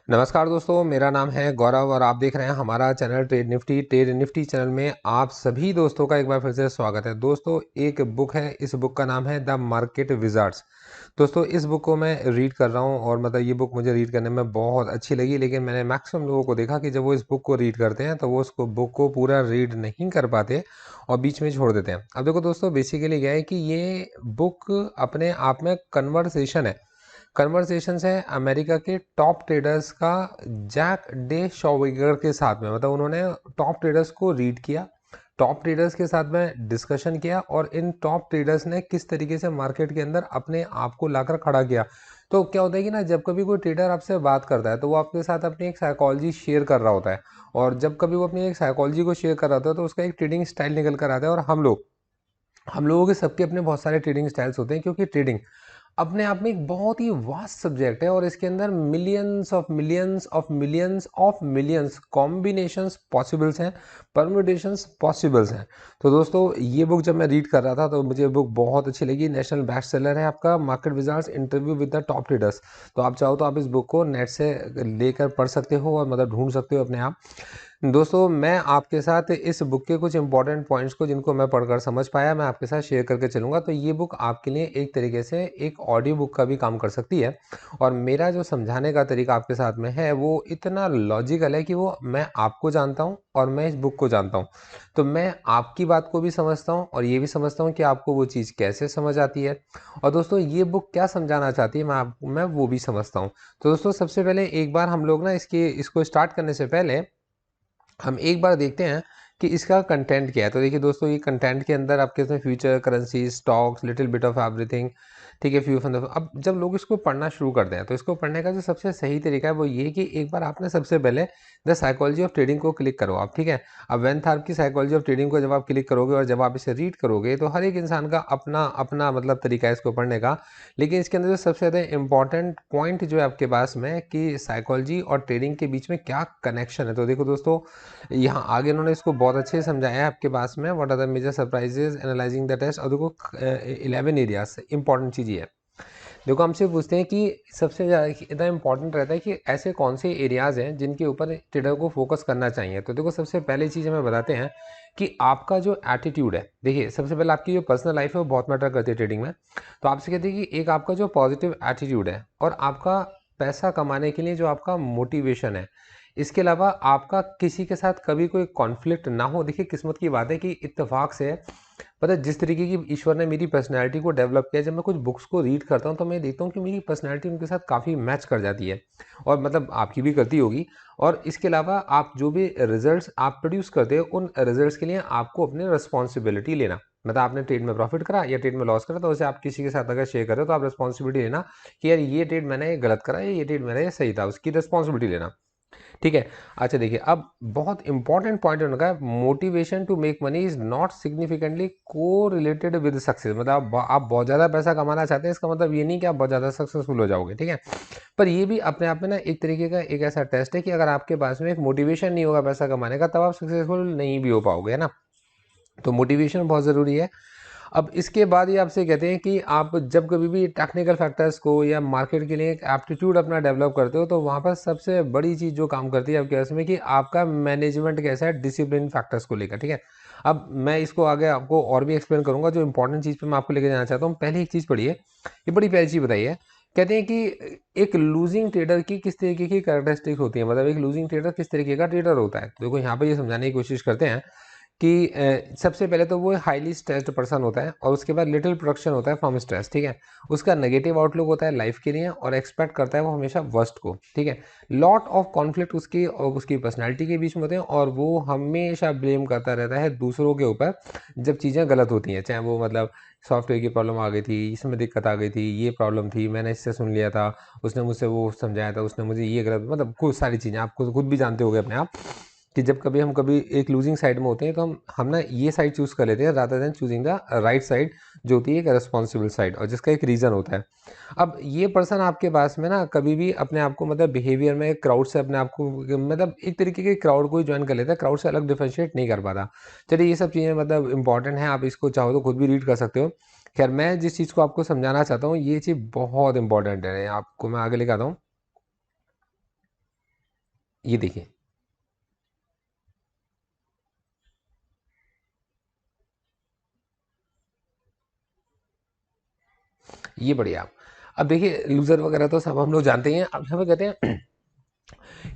नमस्कार दोस्तों, मेरा नाम है गौरव और आप देख रहे हैं हमारा channel trade Nifty. Trade Nifty channel में आप सभी दोस्तों का एक बार फिर से स्वागत है। दोस्तों, एक बुक है, इस बुक का नाम है द मार्केट विजार्ड्स। दोस्तों, इस बुक को मैं रीड कर रहा हूँ और मतलब ये बुक मुझे रीड करने में बहुत अच्छी लगी, लेकिन मैंने मैक्सिमम लोगों को देखा कि जब वो इस बुक को रीड करते हैं तो वो उसको बुक को पूरा रीड नहीं कर पाते और बीच में छोड़ देते हैं। अब देखो दोस्तों, बेसिकली क्या है कि ये बुक अपने आप में कन्वर्सेशन है। कन्वर्सेशंस है अमेरिका के टॉप ट्रेडर्स का जैक डे शॉविगर के साथ में। मतलब उन्होंने टॉप ट्रेडर्स को रीड किया, टॉप ट्रेडर्स के साथ में डिस्कशन किया और इन टॉप ट्रेडर्स ने किस तरीके से मार्केट के अंदर अपने आप को लाकर खड़ा किया। तो क्या होता है कि ना, जब कभी कोई ट्रेडर आपसे बात करता है तो वो आपके साथ अपनी एक साइकोलॉजी शेयर कर रहा होता है, और जब कभी वो अपनी एक साइकोलॉजी को शेयर कर रहा होता है तो उसका एक ट्रेडिंग स्टाइल निकल कर आता है। और हम लोगों के सबके अपने बहुत सारे ट्रेडिंग स्टाइल्स होते हैं, क्योंकि ट्रेडिंग अपने आप में एक बहुत ही वास्ट सब्जेक्ट है और इसके अंदर मिलियंस कॉम्बिनेशंस पॉसिबल्स हैं, परम्यूटेशंस पॉसिबल्स हैं। तो दोस्तों, ये बुक जब मैं रीड कर रहा था तो मुझे बुक बहुत अच्छी लगी। नेशनल बेस्ट सेलर है आपका market Wizards interview with the top traders. तो आप चाहो तो आप इस बुक को नेट से लेकर पढ़ सकते हो और मतलब ढूंढ सकते हो अपने आप। दोस्तों, मैं आपके साथ इस बुक के कुछ इंपॉर्टेंट पॉइंट्स को, जिनको मैं पढ़कर समझ पाया, मैं आपके साथ शेयर करके चलूँगा। तो ये बुक आपके लिए एक तरीके से एक ऑडियो बुक का भी काम कर सकती है, और मेरा जो समझाने का तरीका आपके साथ में है वो इतना लॉजिकल है कि वो मैं आपको जानता हूँ और मैं इस बुक को जानता हूँ। तो मैं आपकी बात को भी समझता हूँ और ये भी समझता हूँ कि आपको वो चीज़ कैसे समझ आती है। और दोस्तों, ये बुक क्या समझाना चाहती है मैं वो भी समझता हूँ। तो दोस्तों, सबसे पहले एक बार हम लोग ना इसको स्टार्ट करने से पहले हम एक बार देखते हैं कि इसका कंटेंट क्या है। तो देखिए दोस्तों, ये कंटेंट के अंदर आपके इसमें future, currency, stocks, little bit of everything, ठीक है, फ्यू फंड। अब जब लोग इसको पढ़ना शुरू करते हैं तो इसको पढ़ने का जो सबसे सही तरीका है वो ये है कि एक बार आपने सबसे पहले द साइकोलॉजी ऑफ ट्रेडिंग को क्लिक करो आप, ठीक है। अब वेन थार्प की साइकोलॉजी ऑफ ट्रेडिंग को जब आप क्लिक करोगे और जब आप इसे रीड करोगे तो हर एक इंसान का अपना अपना मतलब तरीका है इसको पढ़ने का। लेकिन इसके अंदर जो सबसे ज़्यादा इंपॉर्टेंट पॉइंट जो है आपके पास में कि साइकोलॉजी और ट्रेडिंग के बीच में क्या कनेक्शन है। तो देखो दोस्तों, यहाँ आगे उन्होंने इसको बहुत अच्छे से समझाया है आपके पास में। What are the major surprises analysing the test. और देखो 11 एरियाज इंपॉर्टेंट चीज़ ये है। देखो, हमसे पूछते हैं कि सबसे ज़्यादा इतना इंपॉर्टेंट रहता है कि ऐसे कौन से एरियाज हैं जिनके ऊपर ट्रेडर को फोकस करना चाहिए। तो देखो, सबसे पहली चीज़ हमें बताते हैं कि आपका जो एटीट्यूड है। देखिए, सबसे पहले आपकी जो पर्सनल लाइफ है वो बहुत मैटर करती है ट्रेडिंग में। तो आपसे कहते हैं कि एक आपका जो पॉजिटिव एटीट्यूड है और आपका पैसा कमाने के लिए जो आपका मोटिवेशन है, इसके अलावा आपका किसी के साथ कभी कोई कॉन्फ्लिक्ट ना हो। देखिए, किस्मत की बात है कि इत्तेफाक से पता है, जिस तरीके की ईश्वर ने मेरी पर्सनैलिटी को डेवलप किया, जब मैं कुछ बुक्स को रीड करता हूँ तो मैं देखता हूँ कि मेरी पर्सनैलिटी उनके साथ काफ़ी मैच कर जाती है, और मतलब आपकी भी करती होगी। और इसके अलावा आप जो भी रिजल्ट्स आप प्रोड्यूस करते हो, उन रिजल्ट्स के लिए आपको अपनी रिस्पॉन्सिबिलिटी लेना। मतलब आपने ट्रेड में प्रॉफिट करा या ट्रेड में लॉस करा, तो उसे आप किसी के साथ अगर शेयर करें तो आप रिस्पॉन्सिबिलिटी लेना कि यार ये ट्रेड मैंने गलत करा या ये ट्रेड मैंने सही था, उसकी रिस्पॉन्सिबिलिटी लेना, ठीक है। अच्छा देखिए, अब बहुत इंपॉर्टेंट पॉइंट उनका है, motivation to make money is not significantly correlated with success. मतलब आप बहुत ज़्यादा पैसा कमाना चाहते हैं, इसका मतलब ये नहीं कि आप बहुत ज़्यादा सक्सेसफुल हो जाओगे, ठीक है। पर ये भी अपने आप में ना एक तरीके का एक ऐसा टेस्ट है कि अगर आपके पास में एक मोटिवेशन नहीं होगा पैसा कमाने का, तब आप सक्सेसफुल नहीं भी हो पाओगे, है ना। तो मोटिवेशन बहुत ज़रूरी है। अब इसके बाद ये आपसे कहते हैं कि आप जब कभी भी टेक्निकल फैक्टर्स को या मार्केट के लिए एक एप्टीट्यूड अपना डेवलप करते हो, तो वहाँ पर सबसे बड़ी चीज़ जो काम करती है आपके उसमें कि आपका मैनेजमेंट कैसा है डिसिप्लिन फैक्टर्स को लेकर, ठीक है। अब मैं इसको आगे आपको और भी एक्सप्लेन करूंगा। जो इंपॉर्टेंट चीज़ पे मैं आपको लेके जाना चाहता हूँ, पहले एक चीज़ पढ़िए, ये बड़ी प्यारी चीज़ बताइए। कहते हैं कि एक लूजिंग ट्रेडर की किस तरीके की कैरेक्टरिस्टिक्स होती है, मतलब एक लूजिंग ट्रेडर किस तरीके का ट्रेडर होता है। तो देखो, यहाँ पे ये समझाने की कोशिश करते हैं कि सबसे पहले तो वो हाईली स्ट्रेस्ड पर्सन होता है और उसके बाद लिटिल प्रोडक्शन होता है फ्रॉम स्ट्रेस, ठीक है। उसका नेगेटिव आउटलुक होता है लाइफ के लिए और एक्सपेक्ट करता है वो हमेशा वर्स्ट को, ठीक है। लॉट ऑफ कॉन्फ्लिक्ट उसकी और उसकी पर्सनैलिटी के बीच में होते हैं और वो हमेशा ब्लेम करता रहता है दूसरों के ऊपर जब चीज़ें गलत होती हैं। चाहे वो मतलब सॉफ्टवेयर की प्रॉब्लम आ गई थी, इसमें दिक्कत आ गई थी, ये प्रॉब्लम थी, मैंने इससे सुन लिया था, उसने मुझसे वो समझाया था, उसने मुझे ये गलत, मतलब खूब सारी चीज़ें आप खुद भी जानते होगे अपने आप कि जब कभी हम कभी एक लूजिंग साइड में होते हैं तो हम ना ये साइड चूज़ कर लेते हैं rather than choosing the right side, जो होती है एक रेस्पॉन्सिबल साइड, और जिसका एक रीज़न होता है। अब ये पर्सन आपके पास में ना कभी भी अपने आप को मतलब बिहेवियर में क्राउड से अपने आप को मतलब एक तरीके के क्राउड को ही ज्वाइन कर लेता है, क्राउड से अलग डिफरेंशिएट नहीं कर पाता। चलिए, ये सब चीज़ें मतलब इंपॉर्टेंट हैं, आप इसको चाहो तो खुद भी रीड कर सकते हो। खैर, मैं जिस चीज़ को आपको समझाना चाहता हूँ ये चीज़ बहुत इंपॉर्टेंट है, आपको मैं आगे लेकर आता हूँ। ये देखिए, ये बढ़िया। अब देखिए लूजर वगैरह तो सब हम लोग जानते ही हैं। अब हमें कहते हैं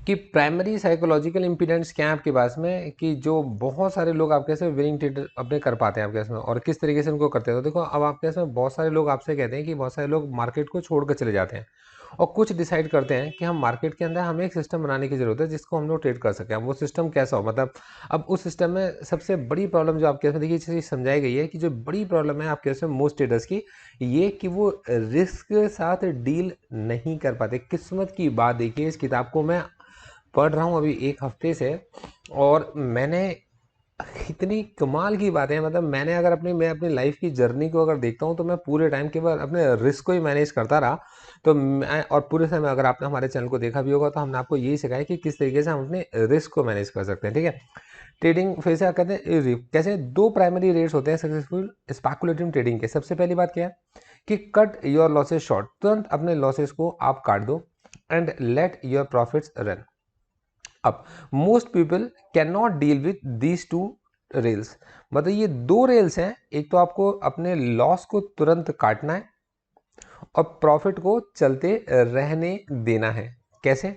कि प्राइमरी साइकोलॉजिकल इम्पीडेंस क्या है आपके पास में, कि जो बहुत सारे लोग आपके से विनिंग ट्रेड अपने कर पाते हैं आपके इसमें, और किस तरीके से उनको करते हैं। तो देखो अब आपके इसमें बहुत सारे लोग आपसे कहते हैं कि बहुत सारे लोग मार्केट को छोड़कर चले जाते हैं, और कुछ डिसाइड करते हैं कि हम मार्केट के अंदर हमें एक सिस्टम बनाने की जरूरत है जिसको हम लोग ट्रेड कर सकें। अब वो सिस्टम कैसा हो, मतलब अब उस सिस्टम में सबसे बड़ी प्रॉब्लम जो आपके इसमें देखिए चीज़ समझाई गई है कि जो बड़ी प्रॉब्लम है आपके इसमें मोस्ट ट्रेडर्स की, ये कि वो रिस्क के साथ डील नहीं कर पाते। किस्मत की बात देखिए, इस किताब को मैं पढ़ रहा हूँ अभी एक हफ्ते से, और मैंने इतनी कमाल की बातें हैं, मतलब मैंने अगर मैं अपनी लाइफ की जर्नी को अगर देखता हूँ तो मैं पूरे टाइम केवल अपने रिस्क को ही मैनेज करता रहा। तो मैं, और पूरे समय अगर आपने हमारे चैनल को देखा भी होगा तो हमने आपको यही सिखाया कि किस तरीके से हम अपने रिस्क को मैनेज कर सकते हैं। ठीक है, ट्रेडिंग फिर से कहते हैं कैसे दो प्राइमरी रेट्स होते हैं सक्सेसफुल स्पेकुलेटिव ट्रेडिंग के। सबसे पहली बात क्या है कि कट योर लॉसेस शॉर्ट, तुरंत अपने लॉसेस को आप काट दो, and let your profits run. अब most people can not deal with these two rails, मतलब ये दो रेल्स हैं, एक तो आपको अपने लॉस को तुरंत काटना है और प्रॉफिट को चलते रहने देना है। कैसे?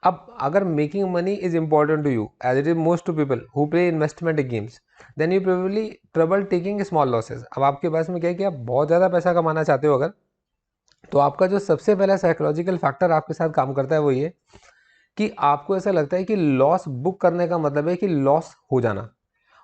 अब अगर making money is important to you as it is most to people who play investment games, then you probably trouble taking small losses. अब आपके पास में क्या है कि आप बहुत ज़्यादा पैसा कमाना चाहते हो अगर, तो आपका जो सबसे पहला साइकोलॉजिकल फैक्टर आपके साथ काम करता है वो ये कि आपको ऐसा लगता है कि लॉस बुक करने का मतलब है कि लॉस हो जाना,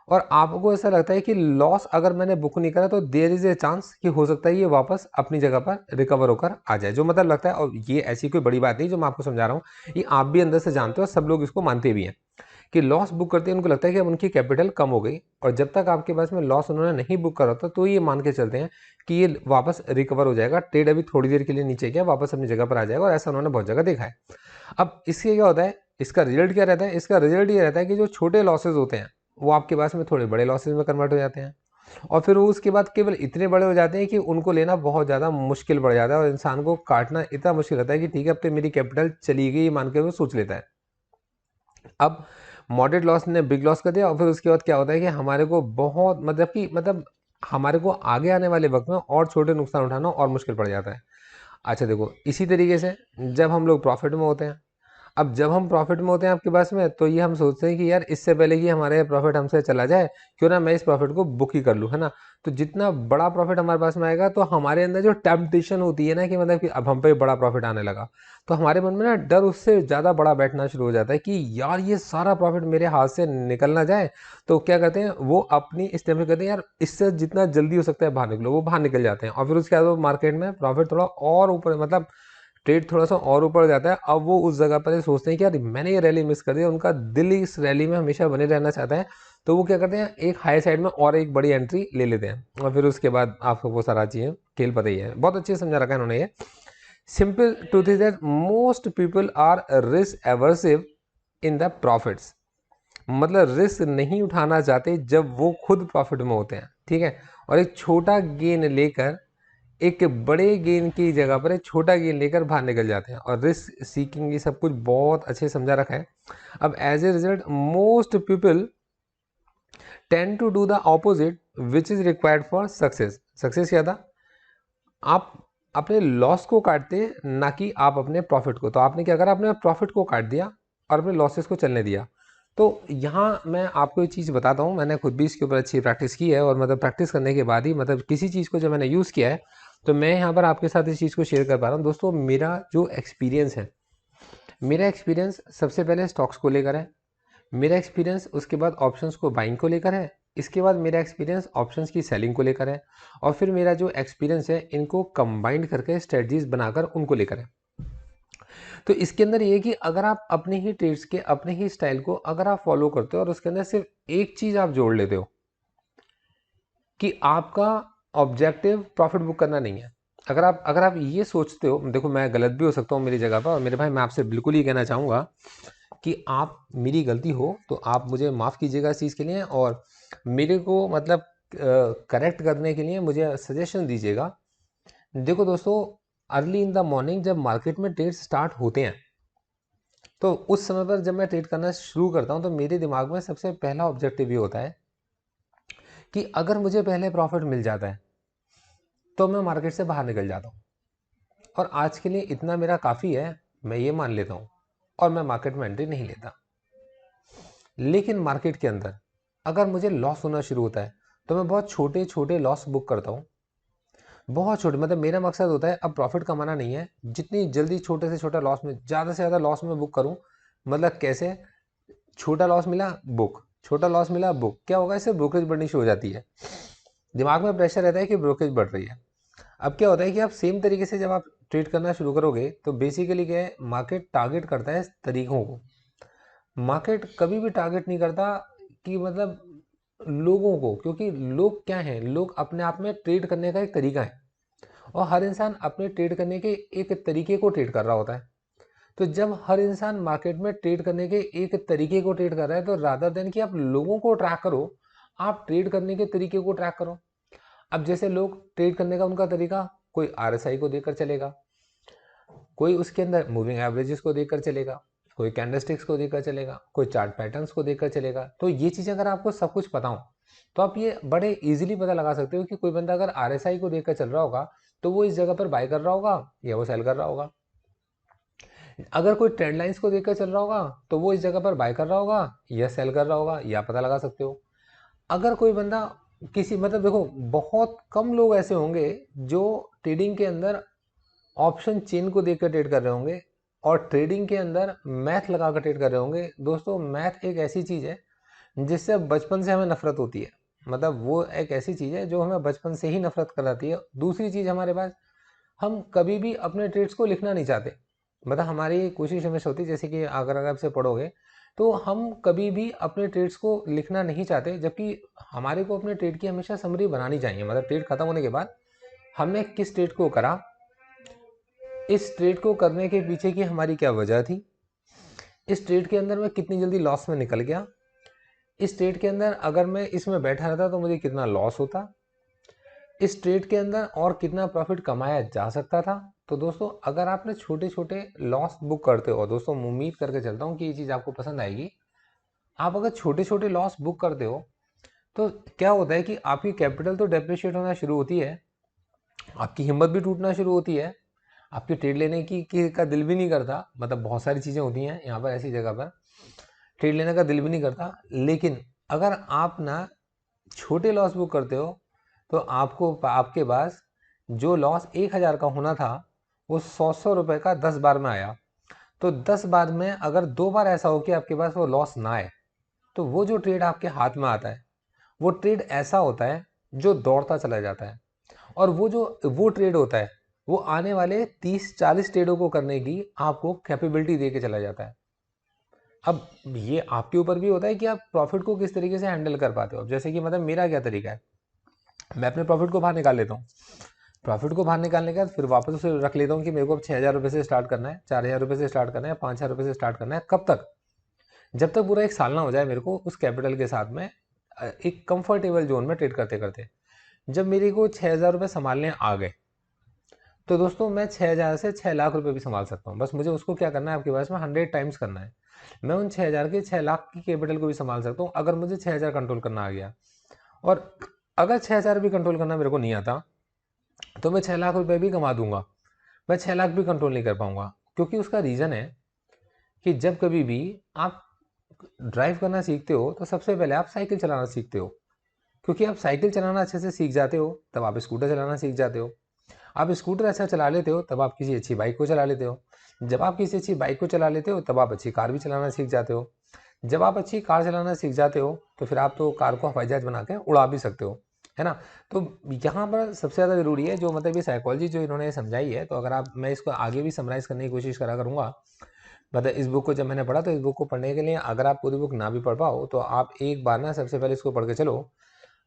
और आपको ऐसा लगता है कि लॉस अगर मैंने बुक नहीं करा तो देयर इज ए चांस कि हो सकता है ये वापस अपनी जगह पर रिकवर होकर आ जाए, जो मतलब लगता है। और ये ऐसी कोई बड़ी बात नहीं जो मैं आपको समझा रहा हूँ, ये आप भी अंदर से जानते हो, सब लोग इसको मानते भी हैं कि लॉस बुक करते हैं उनको लगता है कि अब उनकी कैपिटल कम हो गई, और जब तक आपके पास में लॉस उन्होंने नहीं बुक करा था तो ये मान के चलते हैं कि ये वापस रिकवर हो जाएगा, ट्रेड अभी थोड़ी देर के लिए नीचे गया वापस अपनी जगह पर आ जाएगा, और ऐसा उन्होंने बहुत जगह देखा है। अब इससे क्या होता है, इसका रिजल्ट क्या रहता है? इसका रिजल्ट ये रहता है कि जो छोटे लॉसेज होते हैं वो आपके पास में थोड़े बड़े लॉसेज में कन्वर्ट हो जाते हैं, और फिर वो उसके बाद केवल इतने बड़े हो जाते हैं कि उनको लेना बहुत ज़्यादा मुश्किल पड़ जाता है, और इंसान को काटना इतना मुश्किल रहता है कि ठीक है अब तो मेरी कैपिटल चली गई मान के वो सोच लेता है। अब मॉडरेट लॉस ने बिग लॉस कर दिया, और फिर उसके बाद क्या होता है कि हमारे को बहुत मतलब हमारे को आगे आने वाले वक्त में और छोटे नुकसान उठाना और मुश्किल पड़ जाता है। अच्छा देखो, इसी तरीके से जब हम लोग प्रॉफिट में होते हैं, अब जब हम प्रॉफिट में होते हैं आपके पास में, तो ये हम सोचते हैं कि यार इससे पहले कि हमारे प्रॉफिट हमसे चला जाए, क्यों ना मैं इस प्रॉफिट को बुक ही कर लूँ, है ना। तो जितना बड़ा प्रॉफिट हमारे पास में आएगा तो हमारे अंदर जो टेम्पटेशन होती है ना कि मतलब कि अब हम पे बड़ा प्रॉफिट आने लगा, तो हमारे मन में ना डर उससे ज़्यादा बड़ा बैठना शुरू हो जाता है कि यार ये सारा प्रॉफिट मेरे हाथ से निकल ना जाए। तो क्या करते हैं वो अपनी इस्तेमाल करते हैं, यार इससे जितना जल्दी हो सकता है बाहर निकलो, वो बाहर निकल जाते हैं, और फिर उसके बाद वो मार्केट में प्रॉफिट थोड़ा और ऊपर, मतलब ट्रेड थोड़ा सा और ऊपर जाता है। अब वो उस जगह पर ये सोचते हैं कि यार मैंने ये रैली मिस कर दी, उनका दिल इस रैली में हमेशा बने रहना चाहता है, तो वो क्या करते हैं एक हाई साइड में और एक बड़ी एंट्री ले लेते हैं, और फिर उसके बाद आपको वो सारा चीज़ें खेल पता ही है, बहुत अच्छे से समझा रखा है इन्होंने ये। Simple truth is that most people are risk averse in the profits, मतलब रिस्क नहीं उठाना चाहते जब वो खुद प्रॉफिट में होते हैं। ठीक है, और एक छोटा गेन लेकर, एक बड़े गेन की जगह पर एक छोटा गेन लेकर बाहर निकल जाते हैं, और रिस्क सीकिंग ये सब कुछ बहुत अच्छे से समझा रखा है। अब as a result most people tend to do the opposite which is required for success. Success क्या था? आप अपने लॉस को काटते ना कि आप अपने प्रॉफिट को। तो आपने क्या करा, अपने प्रॉफिट को काट दिया और अपने लॉसेस को चलने दिया। तो यहाँ मैं आपको एक चीज़ बताता हूँ, मैंने खुद भी इसके ऊपर अच्छी प्रैक्टिस की है, और मतलब प्रैक्टिस करने के बाद ही मतलब किसी चीज़ को जब मैंने यूज़ किया है तो मैं यहाँ पर आपके साथ इस चीज़ को शेयर कर पा रहा हूँ। दोस्तों मेरा जो एक्सपीरियंस है, मेरा एक्सपीरियंस सबसे पहले स्टॉक्स को लेकर है, मेरा एक्सपीरियंस उसके बाद ऑप्शंस को बाइंग को लेकर है, इसके बाद मेरा एक्सपीरियंस ऑप्शंस की सेलिंग को लेकर है, और फिर मेरा जो एक्सपीरियंस है इनको कंबाइंड करके स्ट्रेटजीज बनाकर उनको लेकर है। तो इसके अंदर ये है कि अगर आप अपने ही ट्रेड्स के अपने ही स्टाइल को अगर आप फॉलो करते हो और उसके अंदर सिर्फ एक चीज़ आप जोड़ लेते हो कि आपका ऑब्जेक्टिव प्रॉफिट बुक करना नहीं है, अगर आप ये सोचते हो, देखो मैं गलत भी हो सकता हूँ मेरी जगह पर, और मेरे भाई मैं आपसे बिल्कुल ही कहना चाहूँगा कि आप मेरी गलती हो तो आप मुझे माफ़ कीजिएगा इस चीज़ के लिए, और मेरे को मतलब करेक्ट करने के लिए मुझे सजेशन दीजिएगा। देखो दोस्तों, अर्ली इन द मॉर्निंग जब मार्केट में ट्रेड स्टार्ट होते हैं तो उस समय पर जब मैं ट्रेड करना शुरू करता हूँ तो मेरे दिमाग में सबसे पहला ऑब्जेक्टिव ये होता है कि अगर मुझे पहले प्रॉफिट मिल जाता है तो मैं मार्केट से बाहर निकल जाता हूँ, और आज के लिए इतना मेरा काफ़ी है, मैं ये मान लेता हूँ, और मैं मार्केट में एंट्री नहीं लेता। लेकिन मार्केट के अंदर अगर मुझे लॉस होना शुरू होता है तो मैं बहुत छोटे छोटे लॉस बुक करता हूँ। बहुत छोटे, मतलब मेरा मकसद होता है अब प्रॉफिट कमाना नहीं है, जितनी जल्दी छोटे से छोटा लॉस में ज़्यादा से ज़्यादा लॉस में बुक करूँ। मतलब कैसे? छोटा लॉस मिला बुक, छोटा लॉस मिला बुक, क्या होगा? इससे ब्रोकरेज बढ़नी शुरू हो जाती है। दिमाग में प्रेशर रहता है कि ब्रोकरेज बढ़ रही है। अब क्या होता है कि आप सेम तरीके से जब आप ट्रेड करना शुरू करोगे तो बेसिकली क्या है, मार्केट टारगेट करता है तरीकों को। मार्केट कभी भी टारगेट नहीं करता कि मतलब लोगों को, क्योंकि लोग क्या हैं, लोग अपने आप में ट्रेड करने का एक तरीका है, और हर इंसान अपने ट्रेड करने के एक तरीके को ट्रेड कर रहा होता है। तो जब हर इंसान मार्केट में ट्रेड करने के एक तरीके को ट्रेड कर रहा है तो रादर देन कि आप लोगों को ट्रैक करो, आप ट्रेड करने के तरीके को ट्रैक करो। अब जैसे लोग ट्रेड करने का उनका तरीका, कोई आरएसआई को देखकर चलेगा, कोई उसके अंदर मूविंग एवरेजेस को देखकर चलेगा, कोई कैंडलस्टिक्स को देखकर चलेगा, कोई चार्ट पैटर्न्स को देखकर चलेगा। तो ये चीज़ें अगर आपको सब कुछ पता हो तो आप ये बड़े इजीली पता लगा सकते हो कि कोई बंदा अगर आरएसआई को देखकर चल रहा होगा तो वो इस जगह पर बाय कर रहा होगा या वो सेल कर रहा होगा। अगर कोई ट्रेंड लाइंस को देखकर चल रहा होगा तो वो इस जगह पर बाय कर रहा होगा या सेल कर रहा होगा, या पता लगा सकते हो। अगर कोई बंदा किसी, मतलब देखो बहुत कम लोग ऐसे होंगे जो ट्रेडिंग के अंदर ऑप्शन चेन को देखकर ट्रेड कर रहे होंगे और ट्रेडिंग के अंदर मैथ लगा कर ट्रेड कर रहे होंगे। दोस्तों मैथ एक ऐसी चीज़ है जिससे बचपन से हमें नफरत होती है, मतलब वो एक ऐसी चीज़ है जो हमें बचपन से ही नफरत कराती है। दूसरी चीज़ हमारे पास, हम कभी भी अपने ट्रेड्स को लिखना नहीं चाहते। मतलब हमारी कोशिश हमेशा होती है, जैसे कि अगर आप से पढ़ोगे तो हम कभी भी अपने ट्रेड्स को लिखना नहीं चाहते, जबकि हमारे को अपने ट्रेड की हमेशा समरी बनानी चाहिए। मतलब ट्रेड खत्म होने के बाद हमने किस ट्रेड को करा, इस ट्रेड को करने के पीछे की हमारी क्या वजह थी, इस ट्रेड के अंदर मैं कितनी जल्दी लॉस में निकल गया, इस ट्रेड के अंदर अगर मैं इसमें बैठा रहता तो मुझे कितना लॉस होता, इस ट्रेड के अंदर और कितना प्रॉफिट कमाया जा सकता था। तो दोस्तों अगर आपने छोटे छोटे लॉस बुक करते हो, दोस्तों उम्मीद करके चलता हूँ कि ये चीज़ आपको पसंद आएगी। आप अगर छोटे छोटे लॉस बुक करते हो तो क्या होता है कि आपकी कैपिटल तो डेप्रिशिएट होना शुरू होती है, आपकी हिम्मत भी टूटना शुरू होती है, आपकी ट्रेड लेने की का दिल भी नहीं करता। मतलब बहुत सारी चीज़ें होती हैं यहाँ पर, ऐसी जगह पर ट्रेड लेने का दिल भी नहीं करता। लेकिन अगर आप ना छोटे लॉस बुक करते हो तो आपको, आपके पास जो लॉस 1,000 का होना था वो 100 रुपये का 10 बार में आया। तो 10 बार में अगर 2 बार ऐसा हो कि आपके पास वो लॉस ना आए तो वो जो ट्रेड आपके हाथ में आता है वो ट्रेड ऐसा होता है जो दौड़ता चला जाता है, और वो ट्रेड होता है वो आने वाले 30-40 ट्रेडों को करने की आपको कैपेबिलिटी दे के चला जाता है। अब ये आपके ऊपर भी होता है कि आप प्रॉफिट को किस तरीके से हैंडल कर पाते हो। अब जैसे कि मतलब मेरा क्या तरीका है, मैं अपने प्रॉफिट को बाहर निकाल लेता हूँ। प्रॉफिट को बाहर निकालने के बाद फिर वापस उसे रख लेता हूँ कि मेरे को अब 6,000 रुपये से स्टार्ट करना है, 4,000 रुपये से स्टार्ट करना है, 5,000 रुपये से स्टार्ट करना है। कब तक? जब तक पूरा एक साल ना हो जाए मेरे को उस कैपिटल के साथ में एक कंफर्टेबल जोन में ट्रेड करते करते। जब मेरे को 6,000 रुपये संभालने आ गए तो दोस्तों मैं 6,000 से 6 लाख रुपये भी संभाल सकता हूँ। बस मुझे उसको क्या करना है, आपके पास में 100 टाइम्स करना है। मैं उन 6,000 के 6 लाख की कैपिटल को भी संभाल सकता हूँ अगर मुझे 6,000 कंट्रोल करना आ गया। और अगर 6,000 भी कंट्रोल करना मेरे को नहीं आता तो मैं 6 लाख रुपये भी कमा दूंगा, मैं 6 लाख भी कंट्रोल नहीं कर पाऊंगा। क्योंकि उसका रीज़न है कि जब कभी भी आप ड्राइव करना सीखते हो तो सबसे पहले आप साइकिल चलाना सीखते हो। क्योंकि आप साइकिल चलाना अच्छे से सीख जाते हो तब आप स्कूटर चलाना सीख जाते हो। आप स्कूटर अच्छा चला लेते हो तब आप किसी अच्छी बाइक को चला लेते हो। जब आप किसी अच्छी बाइक को चला लेते हो तब आप अच्छी कार भी चलाना सीख जाते हो। जब आप अच्छी कार चलाना सीख जाते हो तो फिर आप तो कार को हवाई जहाज बना के उड़ा भी सकते हो, है ना। तो यहाँ पर सबसे ज़्यादा ज़रूरी है जो, मतलब ये साइकोलॉजी जो इन्होंने समझाई है, तो अगर आप, मैं इसको आगे भी समराइज़ करने की कोशिश करा करूँगा। मतलब इस बुक को जब मैंने पढ़ा तो इस बुक को पढ़ने के लिए अगर आप पूरी बुक ना भी पढ़ पाओ तो आप एक बार ना सबसे पहले इसको पढ़ के चलो।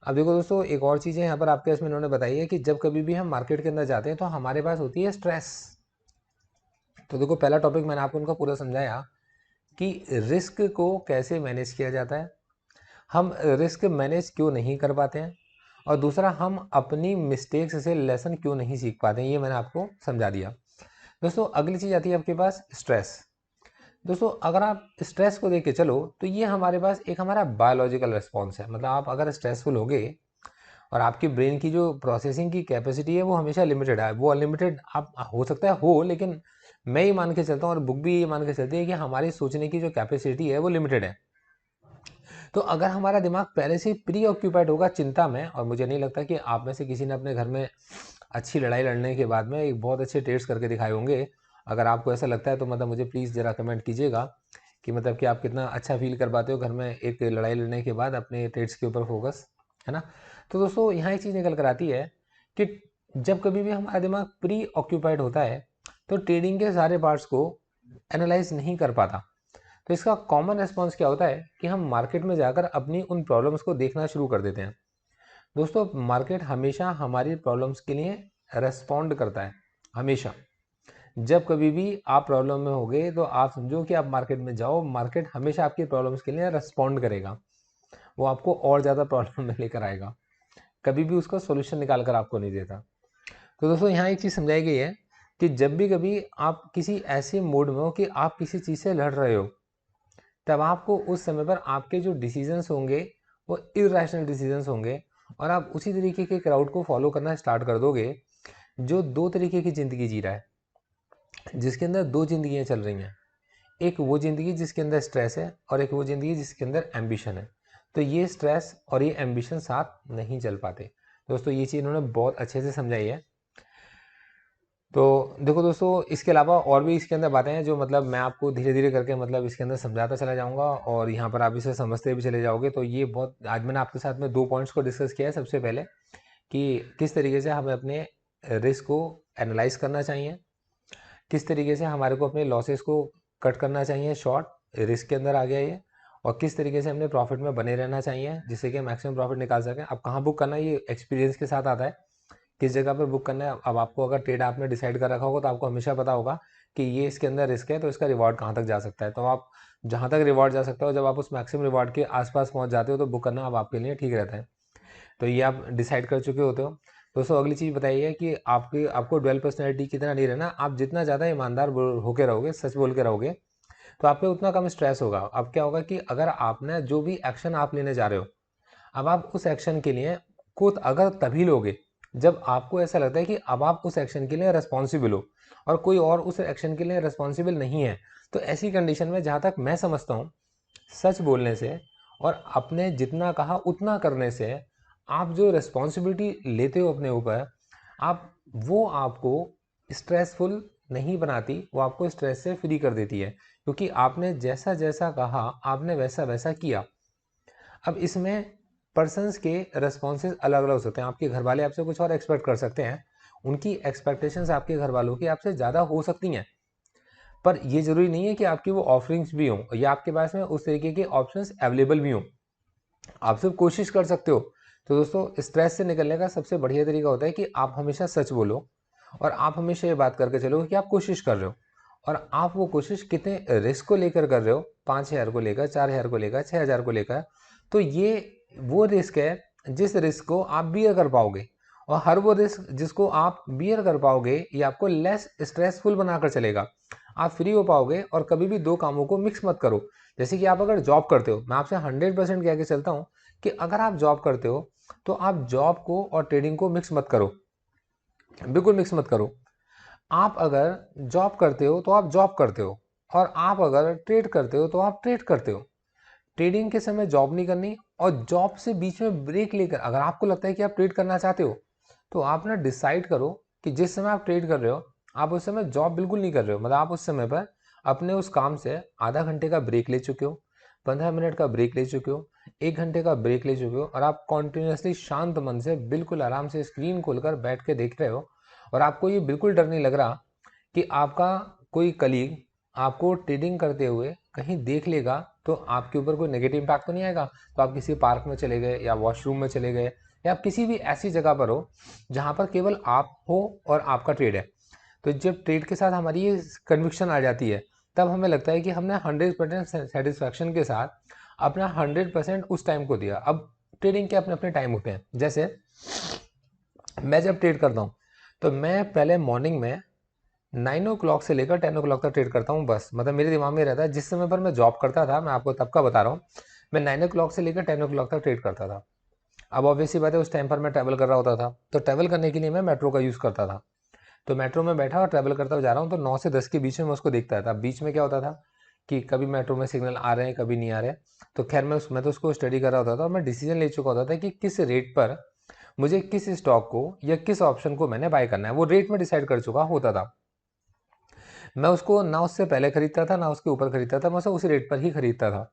अब देखो दोस्तों एक और चीज़ है यहाँ पर आपके इसमें इन्होंने बताई है कि जब कभी भी हम मार्केट के अंदर जाते हैं तो हमारे पास होती है स्ट्रेस। तो देखो पहला टॉपिक मैंने आपको उनका पूरा समझाया कि रिस्क को कैसे मैनेज किया जाता है, हम रिस्क मैनेज क्यों नहीं कर पाते हैं, और दूसरा हम अपनी मिस्टेक्स से लेसन क्यों नहीं सीख पाते हैं, ये मैंने आपको समझा दिया। दोस्तों अगली चीज़ आती है आपके पास स्ट्रेस। दोस्तों अगर आप स्ट्रेस को देख के चलो तो ये हमारे पास एक हमारा बायोलॉजिकल रिस्पॉन्स है। मतलब आप अगर स्ट्रेसफुल होगे और आपकी ब्रेन की जो प्रोसेसिंग की कैपेसिटी है वो हमेशा लिमिटेड है, वो अनलिमिटेड आप हो सकता है हो, लेकिन मैं ये मान के चलता हूँ और बुक भी ये मान के चलती है कि हमारी सोचने की जो कैपेसिटी है वो लिमिटेड है। तो अगर हमारा दिमाग पहले से प्री ऑक्यूपाइड होगा चिंता में, और मुझे नहीं लगता कि आप में से किसी ने अपने घर में अच्छी लड़ाई लड़ने के बाद में एक बहुत अच्छे टेस्ट करके दिखाए होंगे। अगर आपको ऐसा लगता है तो मतलब मुझे प्लीज़ ज़रा कमेंट कीजिएगा कि मतलब कि आप कितना अच्छा फील कर पाते हो घर में एक लड़ाई लड़ने के बाद अपने टेस्ट के ऊपर फोकस, है ना। तो दोस्तों यहाँ एक चीज़ निकल कर आती है कि जब कभी भी हमारा दिमाग प्री ऑक्यूपाइड होता है तो ट्रेडिंग के सारे पार्ट्स को एनालाइज नहीं कर पाता। तो इसका कॉमन रिस्पॉन्स क्या होता है कि हम मार्केट में जाकर अपनी उन प्रॉब्लम्स को देखना शुरू कर देते हैं। दोस्तों मार्केट हमेशा हमारी प्रॉब्लम्स के लिए रेस्पॉन्ड करता है, हमेशा। जब कभी भी आप प्रॉब्लम में होगे तो आप समझो कि आप मार्केट में जाओ, मार्केट हमेशा आपकी प्रॉब्लम्स के लिए रेस्पॉन्ड करेगा, वो आपको और ज़्यादा प्रॉब्लम में लेकर आएगा, कभी भी उसका सोल्यूशन निकाल कर आपको नहीं देता। तो दोस्तों यहाँ एक चीज़ समझाई गई है कि जब भी कभी आप किसी ऐसे मोड में हो कि आप किसी चीज़ से लड़ रहे हो, तब आपको उस समय पर आपके जो डिसीजंस होंगे वो इरेशनल डिसीजंस होंगे, और आप उसी तरीके के क्राउड को फॉलो करना स्टार्ट कर दोगे जो दो तरीके की ज़िंदगी जी रहा है, जिसके अंदर दो ज़िंदगियाँ चल रही हैं। एक वो ज़िंदगी जिसके अंदर स्ट्रेस है और एक वो ज़िंदगी जिसके अंदर एम्बिशन है। तो ये स्ट्रेस और ये एम्बिशन साथ नहीं चल पाते। दोस्तों ये चीज़ इन्होंने बहुत अच्छे से समझाई है। तो देखो दोस्तों इसके अलावा और भी इसके अंदर बातें हैं जो मतलब मैं आपको धीरे धीरे करके मतलब इसके अंदर समझाता चला जाऊंगा और यहाँ पर आप इसे समझते भी चले जाओगे। तो ये बहुत आज मैंने आपके साथ में 2 पॉइंट्स को डिस्कस किया है। सबसे पहले कि किस तरीके से हमें अपने रिस्क को एनालाइज करना चाहिए, किस तरीके से हमारे को अपने लॉसेस को कट करना चाहिए, शॉर्ट रिस्क के अंदर आ गया ये, और किस तरीके से हमने प्रॉफिट में बने रहना चाहिए जिससे कि मैक्सिमम प्रॉफिट निकाल सकें। अब कहाँ बुक करना है ये एक्सपीरियंस के साथ आता है, किस जगह पर बुक करना है। अब आपको अगर ट्रेड आपने डिसाइड कर रखा होगा तो आपको हमेशा पता होगा कि ये इसके अंदर रिस्क है तो इसका रिवॉर्ड कहाँ तक जा सकता है। तो आप जहाँ तक रिवॉर्ड जा सकता हो, जब आप उस मैक्सिमम रिवॉर्ड के आसपास पहुँच जाते हो तो बुक करना अब आपके लिए ठीक रहता है। तो ये आप डिसाइड कर चुके होते हो। दोस्तों अगली चीज़ बताइए कि आपको डुअल पर्सनैलिटी की तरह नहीं रहना। आप जितना ज़्यादा ईमानदार होके रहोगे, सच बोल के रहोगे, तो आप पे उतना कम स्ट्रेस होगा। अब क्या होगा कि अगर आपने जो भी एक्शन आप लेने जा रहे हो, अब आप उस एक्शन के लिए खुद अगर तभी लोगे जब आपको ऐसा लगता है कि अब आप उस एक्शन के लिए रिस्पॉन्सिबल हो और कोई और उस एक्शन के लिए रिस्पॉन्सिबल नहीं है। तो ऐसी कंडीशन में जहाँ तक मैं समझता हूँ, सच बोलने से और अपने जितना कहा उतना करने से आप जो रिस्पॉन्सिबिलिटी लेते हो अपने ऊपर, आप वो आपको स्ट्रेसफुल नहीं बनाती, वो आपको स्ट्रेस से फ्री कर देती है, क्योंकि आपने जैसा जैसा कहा आपने वैसा वैसा किया। अब इसमें पर्सन्स के रेस्पॉन्सेज अलग अलग हो सकते हैं। आपके घर वाले आपसे कुछ और एक्सपेक्ट कर सकते हैं, उनकी एक्सपेक्टेशंस आपके घर वालों की आपसे ज़्यादा हो सकती हैं, पर ये ज़रूरी नहीं है कि आपकी वो ऑफरिंग्स भी हों या आपके पास में उस तरीके के ऑप्शंस अवेलेबल भी हों। आप सिर्फ कोशिश कर सकते हो। तो दोस्तों स्ट्रेस से निकलने का सबसे बढ़िया तरीका होता है कि आप हमेशा सच बोलो और आप हमेशा ये बात करके चलो कि आप कोशिश कर रहे हो, और आप वो कोशिश कितने रिस्क को लेकर कर रहे हो, 5,000 को लेकर, 4,000 को लेकर, 6,000 को लेकर। तो ये वो रिस्क है जिस रिस्क को आप बियर कर पाओगे, और हर वो रिस्क जिसको आप बियर कर पाओगे ये आपको लेस स्ट्रेसफुल बनाकर चलेगा। आप फ्री हो पाओगे। और कभी भी दो कामों को मिक्स मत करो। जैसे कि आप अगर जॉब करते हो, मैं आपसे 100% कह के चलता हूँ कि अगर आप जॉब करते हो तो आप जॉब को और ट्रेडिंग को मिक्स मत करो, बिल्कुल मिक्स मत करो। आप अगर जॉब करते हो तो आप जॉब करते हो, और आप अगर ट्रेड करते हो तो आप ट्रेड करते हो। ट्रेडिंग के समय जॉब नहीं करनी, और जॉब से बीच में ब्रेक लेकर अगर आपको लगता है कि आप ट्रेड करना चाहते हो तो आप ना डिसाइड करो कि जिस समय आप ट्रेड कर रहे हो आप उस समय जॉब बिल्कुल नहीं कर रहे हो। मतलब आप उस समय पर अपने उस काम से आधा घंटे का ब्रेक ले चुके हो, 15 मिनट का ब्रेक ले चुके हो, 1 घंटे का ब्रेक ले चुके हो, और आप कॉन्टिन्यूसली शांत मन से बिल्कुल आराम से स्क्रीन खोलकर बैठ के देख रहे हो। और आपको ये बिल्कुल डर नहीं लग रहा कि आपका कोई कलीग आपको ट्रेडिंग करते हुए कहीं देख लेगा तो आपके ऊपर कोई नेगेटिव इम्पैक्ट तो नहीं आएगा। तो आप किसी पार्क में चले गए या वॉशरूम में चले गए या आप किसी भी ऐसी जगह पर हो जहाँ पर केवल आप हो और आपका ट्रेड है। तो जब ट्रेड के साथ हमारी ये कन्विक्शन आ जाती है तब हमें लगता है कि हमने 100% सेटिस्फैक्शन के साथ अपना 100% उस टाइम को दिया। अब ट्रेडिंग के अपने अपने टाइम होते हैं। जैसे मैं जब ट्रेड करता हूँ तो मैं पहले मॉर्निंग में 9 o'clock से लेकर 10 o'clock तक ट्रेड करता हूँ बस। मतलब मेरे दिमाग में रहता है, जिस समय पर मैं जॉब करता था, मैं आपको तब का बता रहा हूँ, मैं 9 o'clock से लेकर 10 o'clock तक ट्रेड करता था। अब ऑब्वियसली बात है, उस टाइम पर मैं ट्रैवल कर रहा होता था, तो ट्रैवल करने के लिए मैं मेट्रो का यूज़ करता था। तो मेट्रो में बैठा और ट्रैवल करता हुआ जा रहा हूँ, तो 9 से 10 के बीच में मैं उसको देखता था। बीच में क्या होता था कि कभी मेट्रो में सिग्नल आ रहे हैं, कभी नहीं आ रहे। तो खैर मैं तो उसको स्टडी कर रहा होता था और मैं डिसीजन ले चुका होता था कि किस रेट पर मुझे किस स्टॉक को या किस ऑप्शन को मैंने बाय करना है। वो रेट में डिसाइड कर चुका होता था। मैं उसको ना उससे पहले खरीदता था, ना उसके ऊपर खरीदता था, मैं उसे उसी रेट पर ही खरीदता था।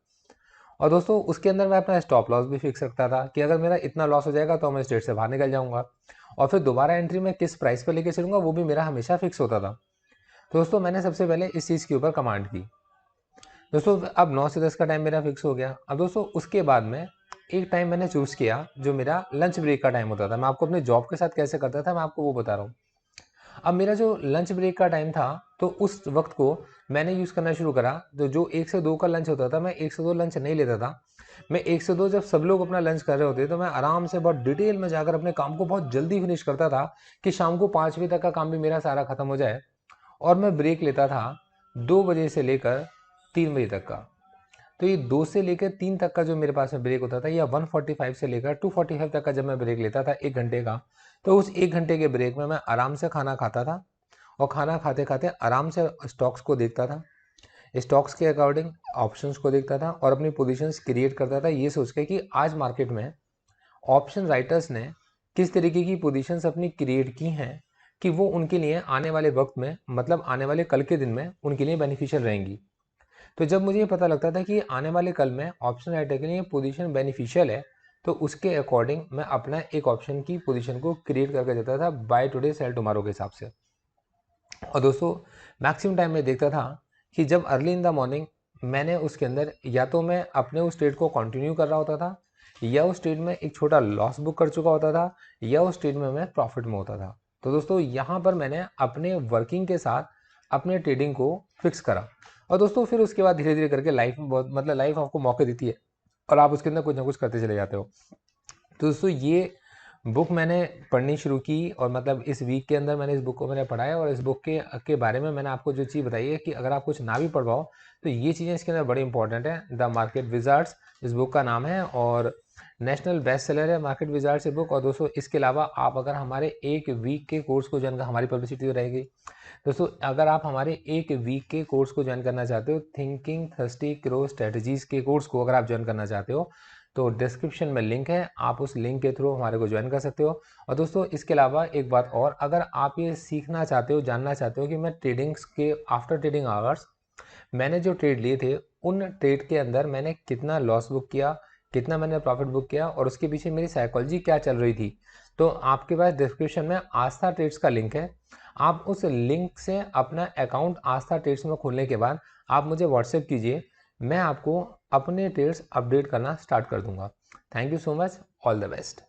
और दोस्तों उसके अंदर मैं अपना स्टॉप लॉस भी फिक्स रखता था कि अगर मेरा इतना लॉस हो जाएगा तो मैं स्टेट से बाहर निकल जाऊंगा। और फिर दोबारा एंट्री में किस प्राइस पर लेके चलूंगा वो भी मेरा हमेशा फिक्स होता था। तो दोस्तों मैंने सबसे पहले इस चीज़ के ऊपर कमांड की। दोस्तों अब 9 से 10 का टाइम मेरा फिक्स हो गया। अब दोस्तों उसके बाद में एक टाइम मैंने चूज़ किया जो मेरा लंच ब्रेक का टाइम होता था। मैं आपको अपने जॉब के साथ कैसे करता था मैं आपको वो बता रहा हूँ। अब मेरा जो लंच ब्रेक का टाइम था, तो उस वक्त को मैंने यूज़ करना शुरू करा। तो जो 1 से 2 का लंच होता था, मैं 1 से 2 लंच नहीं लेता था। मैं 1 से 2 जब सब लोग अपना लंच कर रहे होते तो मैं आराम से बहुत डिटेल में जाकर अपने काम को बहुत जल्दी फिनिश करता था कि शाम को 5 बजे तक का काम भी मेरा सारा खत्म हो जाए। और मैं ब्रेक लेता था 2 बजे से लेकर 3 बजे तक का। तो ये 2 से लेकर 3 तक का जो मेरे पास में ब्रेक होता था, या 1:45 से लेकर 2:45 तक का जब मैं ब्रेक लेता था 1 घंटे का, तो उस 1 घंटे के ब्रेक में मैं आराम से खाना खाता था। और खाना खाते खाते आराम से स्टॉक्स को देखता था, स्टॉक्स के अकॉर्डिंग ऑप्शंस को देखता था और अपनी पोजीशंस क्रिएट करता था, ये सोच के कि आज मार्केट में ऑप्शन राइटर्स ने किस तरीके की पोजीशंस अपनी क्रिएट की हैं कि वो उनके लिए आने वाले वक्त में, मतलब आने वाले कल के दिन में उनके लिए बेनिफिशियल रहेंगी। तो जब मुझे ये पता लगता था कि आने वाले कल में ऑप्शन राइटर के लिए पोजीशन बेनिफिशियल है, तो उसके अकॉर्डिंग मैं अपना एक ऑप्शन की पोजीशन को क्रिएट करके देता था, बाय टुडे सेल टुमारो के हिसाब से। और दोस्तों मैक्सिमम टाइम में देखता था कि जब अर्ली इन द मॉर्निंग मैंने उसके अंदर या तो मैं अपने उस ट्रेड को कंटिन्यू कर रहा होता था, या उस ट्रेड में एक छोटा लॉस बुक कर चुका होता था, या उस ट्रेड में मैं प्रॉफिट में होता था। तो दोस्तों यहाँ पर मैंने अपने वर्किंग के साथ अपने ट्रेडिंग को फिक्स करा। और दोस्तों फिर उसके बाद धीरे धीरे करके लाइफ में बहुत, मतलब लाइफ आपको मौके देती है और आप उसके अंदर कुछ ना कुछ करते चले जाते हो। तो दोस्तों ये बुक मैंने पढ़नी शुरू की और मतलब इस वीक के अंदर मैंने इस बुक को मैंने पढ़ा है। और इस बुक के बारे में मैंने आपको जो चीज़ बताई है कि अगर आप कुछ ना भी पढ़ पाओ तो ये चीज़ें इसके अंदर बड़ी इंपॉर्टेंट है। द मार्केट विजार्ड्स इस बुक का नाम है और नेशनल बेस्ट सेलर है मार्केट विजार्ड्स ये बुक। और दोस्तों इसके अलावा आप अगर हमारे एक वीक के कोर्स को ज्वाइन कर, हमारी पब्लिसिटी तो रहेगी दोस्तों, अगर आप हमारे एक वीक के कोर्स को ज्वाइन करना चाहते हो, थिंकिंग थर्स्टी क्रो स्ट्रेटजीज के कोर्स को अगर आप ज्वाइन करना चाहते हो, तो डिस्क्रिप्शन में लिंक है, आप उस लिंक के थ्रू हमारे को ज्वाइन कर सकते हो। और दोस्तों इसके अलावा एक बात और, अगर आप ये सीखना चाहते हो, जानना चाहते हो कि मैं ट्रेडिंग्स के आफ्टर ट्रेडिंग आवर्स मैंने जो ट्रेड लिए थे उन ट्रेड के अंदर मैंने कितना लॉस बुक किया, कितना मैंने प्रॉफिट बुक किया और उसके पीछे मेरी साइकोलॉजी क्या चल रही थी, तो आपके पास डिस्क्रिप्शन में आस्था ट्रेड्स का लिंक है। आप उस लिंक से अपना अकाउंट आस्था ट्रेड्स में खोलने के बाद आप मुझे व्हाट्सएप कीजिए, मैं आपको अपने ट्रेड्स अपडेट करना स्टार्ट कर दूंगा। Thank you so much, all the best.